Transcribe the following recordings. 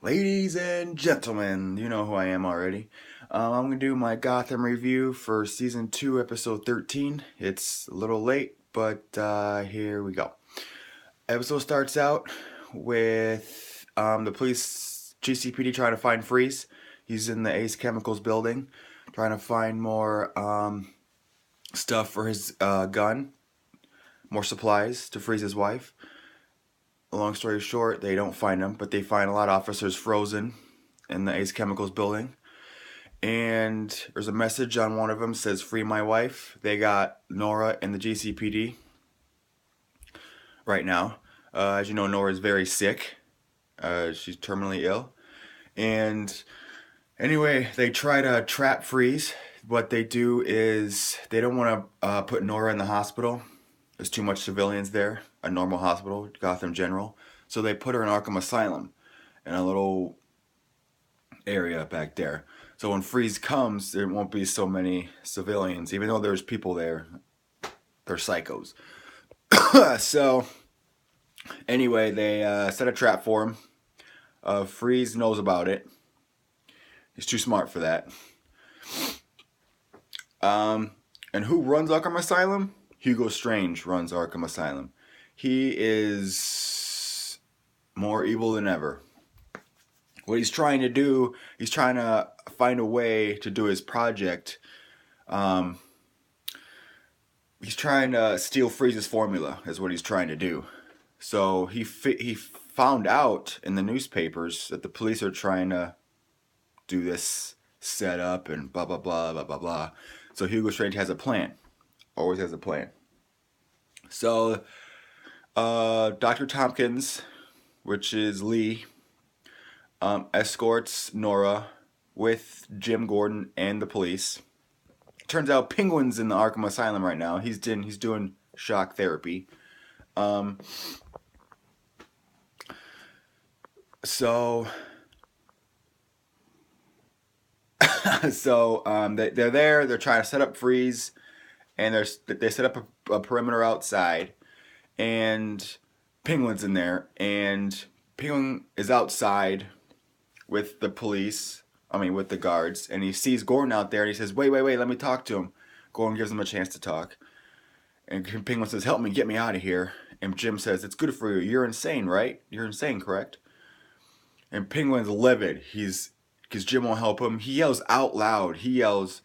Ladies and gentlemen, you know who I am already. I'm going to do my Gotham review for Season 2, Episode 13. It's a little late, but here we go. Episode starts out with the police, GCPD, trying to find Freeze. He's in the Ace Chemicals building, trying to find more stuff for his gun, more supplies to freeze his wife. Long story short, they don't find him, but they find a lot of officers frozen in the Ace Chemicals building. And there's a message on one of them says, "Free my wife." They got Nora in the GCPD right now. As you know, Nora is very sick. She's terminally ill. And anyway, they try to trap Freeze. What they do is they don't want to put Nora in the hospital. There's too much civilians there, a normal hospital, Gotham General. So they put her in Arkham Asylum in a little area back there. So when Freeze comes, there won't be so many civilians, even though there's people there. They're psychos. So anyway, they set a trap for him. Freeze knows about it. He's too smart for that. And who runs Arkham Asylum? Hugo Strange runs Arkham Asylum. He is more evil than ever. What he's trying to do, he's trying to find a way to do his project. He's trying to steal Freeze's formula, is what he's trying to do. So he found out in the newspapers that the police are trying to do this setup and blah, blah, blah, blah, blah, blah. So Hugo Strange has a plan. Always has a plan. So Dr. Tompkins, which is Lee, escorts Nora with Jim Gordon and the police. Turns out Penguin's in the Arkham Asylum right now. He's doing shock therapy. So they're there. They're trying to set up Freeze, and they set up a perimeter outside, and Penguin's in there, and Penguin is outside with the police. With the guards, and he sees Gordon out there, and he says, "Wait, let me talk to him." Gordon gives him a chance to talk, and Penguin says, "Help me, get me out of here." And Jim says, "It's good for you. You're insane, right? You're insane, correct?" And Penguin's livid. Because Jim won't help him. He yells out loud. He yells,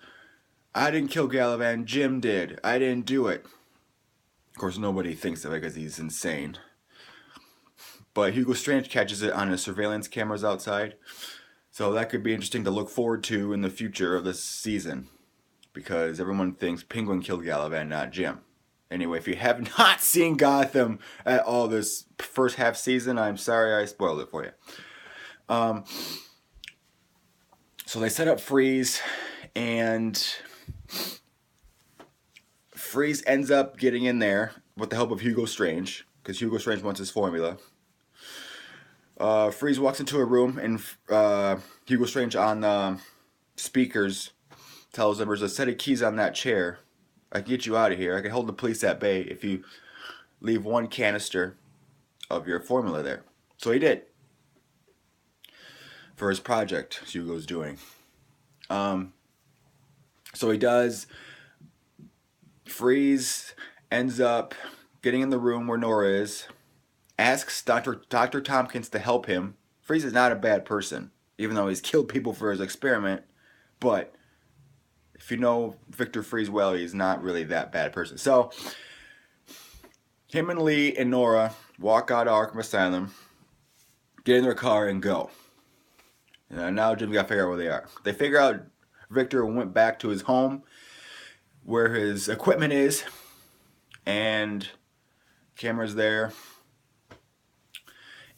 "I didn't kill Gallivan. Jim did. I didn't do it." Of course, nobody thinks of it because he's insane. But Hugo Strange catches it on his surveillance cameras outside. So that could be interesting to look forward to in the future of this season. Because everyone thinks Penguin killed Gallivan, not Jim. Anyway, if you have not seen Gotham at all this first half season, I'm sorry I spoiled it for you. So they set up Freeze, and Freeze ends up getting in there with the help of Hugo Strange, because Hugo Strange wants his formula. Freeze walks into a room, and Hugo Strange on the speakers tells him, "There's a set of keys on that chair. I can get you out of here. I can hold the police at bay if you leave one canister of your formula there." So he did. For his project Hugo's doing. So he does. Freeze ends up getting in the room where Nora is, asks Dr. Tompkins to help him. Freeze is not a bad person, even though he's killed people for his experiment. But if you know Victor Freeze well, he's not really that bad person. So him and Lee and Nora walk out of Arkham Asylum, get in their car, and go. Now Jim's got to figure out where they are. They figure out Victor went back to his home where his equipment is, and camera's there.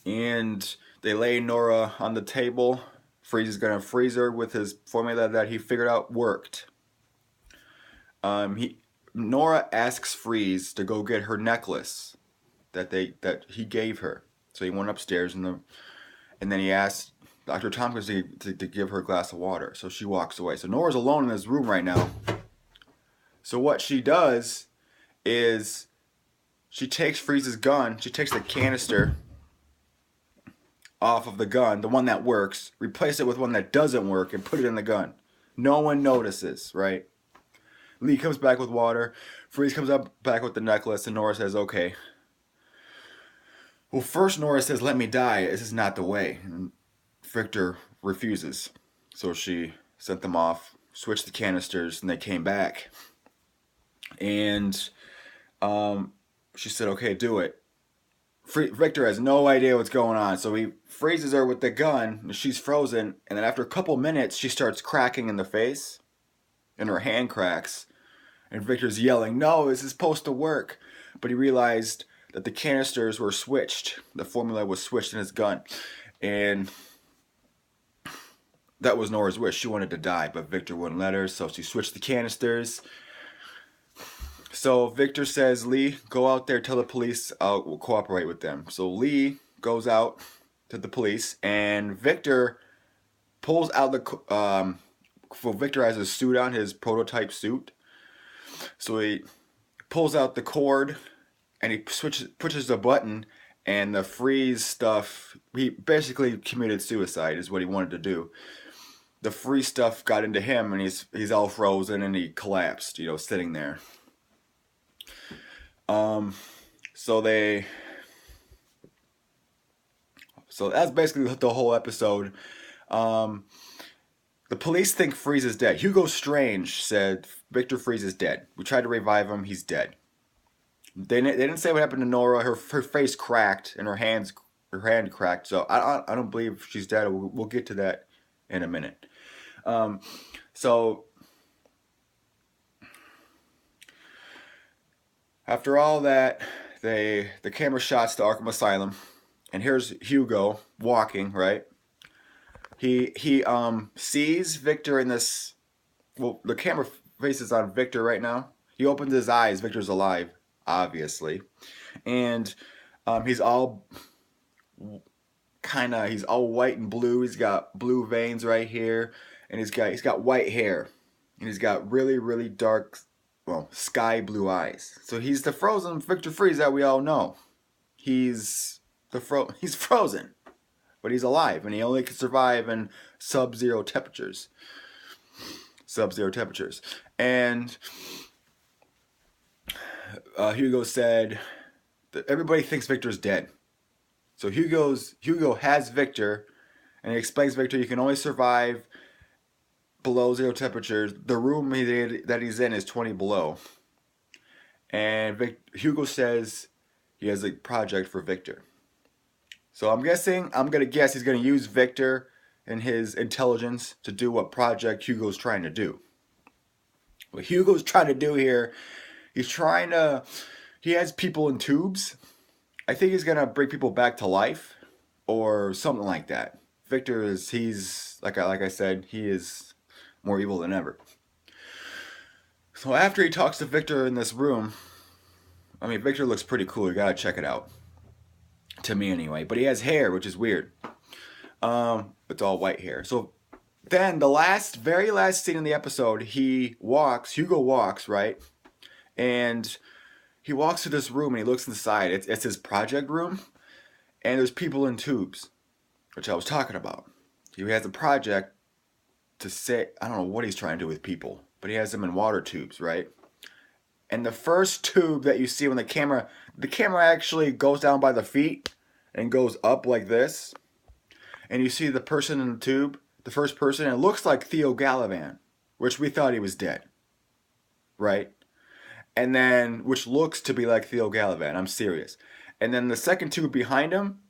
And they lay Nora on the table. Freeze is going to freeze her with his formula that he figured out worked. Nora asks Freeze to go get her necklace that he gave her. So he went upstairs, and then he asked Dr. Tompkins to give her a glass of water. So she walks away. So Nora's alone in this room right now. So what she does is she takes Freeze's gun. She takes the canister off of the gun, the one that works, replace it with one that doesn't work, and put it in the gun. No one notices, right? Lee comes back with water. Freeze comes up back with the necklace, and Nora says, okay. Well, first Nora says, let me die. This is not the way. And Victor refuses. So she sent them off, switched the canisters, and they came back. And she said, okay, do it. Victor has no idea what's going on, so he freezes her with the gun, and she's frozen, and then after a couple minutes, she starts cracking in the face, and her hand cracks, and Victor's yelling, no, this is supposed to work, but he realized that the canisters were switched, the formula was switched in his gun, and that was Nora's wish. She wanted to die, but Victor wouldn't let her, so she switched the canisters. So Victor says, Lee, go out there, tell the police I'll cooperate with them. So Lee goes out to the police, and Victor pulls out the... Victor has his suit on, his prototype suit. So he pulls out the cord, and he pushes the button, and the freeze stuff... He basically committed suicide, is what he wanted to do. The freeze stuff got into him, and he's all frozen, and he collapsed, sitting there. So that's basically the whole episode. The police think Freeze is dead. Hugo Strange said Victor Freeze is dead. We tried to revive him. He's dead. They didn't say what happened to Nora. Her face cracked and her hand cracked. So I don't believe she's dead. We'll get to that in a minute. So after all that, the camera shots to Arkham Asylum, and here's Hugo walking, right? He sees Victor in this... Well, the camera faces on Victor right now. He opens his eyes. Victor's alive, obviously. And he's all white and blue. He's got blue veins right here. And he's got white hair. And he's got really, really dark... sky blue eyes. So he's the frozen Victor Freeze that we all know. He's frozen, but he's alive, and he only can survive in sub-zero temperatures. And Hugo said that everybody thinks Victor's dead. So Hugo has Victor, and he explains Victor you can only survive below 0 temperatures. The room that he's in is 20 below. And Hugo says he has a project for Victor. So I'm going to guess he's going to use Victor and his intelligence to do what project Hugo's trying to do. What Hugo's trying to do here, he has people in tubes. I think he's going to bring people back to life or something like that. Victor he's like I said, he is more evil than ever. So after he talks to Victor in this room, Victor looks pretty cool. You gotta check it out. To me anyway. But he has hair, which is weird. It's all white hair. So then the very last scene in the episode, Hugo walks, right? And he walks to this room and he looks inside. It's his project room. And there's people in tubes, which I was talking about. He has a project to say, I don't know what he's trying to do with people, but he has them in water tubes, right? And the first tube that you see when the camera actually goes down by the feet and goes up like this. And you see the person in the tube, the first person, and it looks like Theo Gallivan, which we thought he was dead, right? And then, which looks to be like Theo Gallivan, I'm serious. And then the second tube behind him,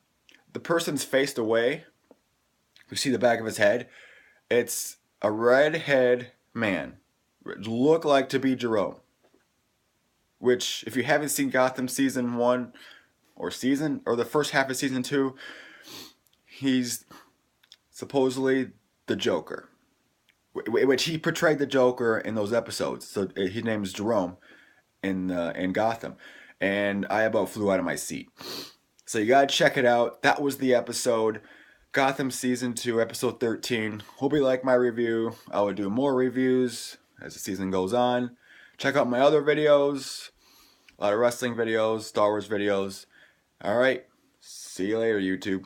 the person's faced away. You see the back of his head. It's a redhead man. Look like to be Jerome. Which, if you haven't seen Gotham season 1 or the first half of season 2, he's supposedly the Joker. Which he portrayed the Joker in those episodes. So his name is Jerome in Gotham. And I about flew out of my seat. So you gotta check it out. That was the episode. Gotham season 2, episode 13. Hope you like my review. I will do more reviews as the season goes on. Check out my other videos. A lot of wrestling videos, Star Wars videos. Alright. See you later, YouTube.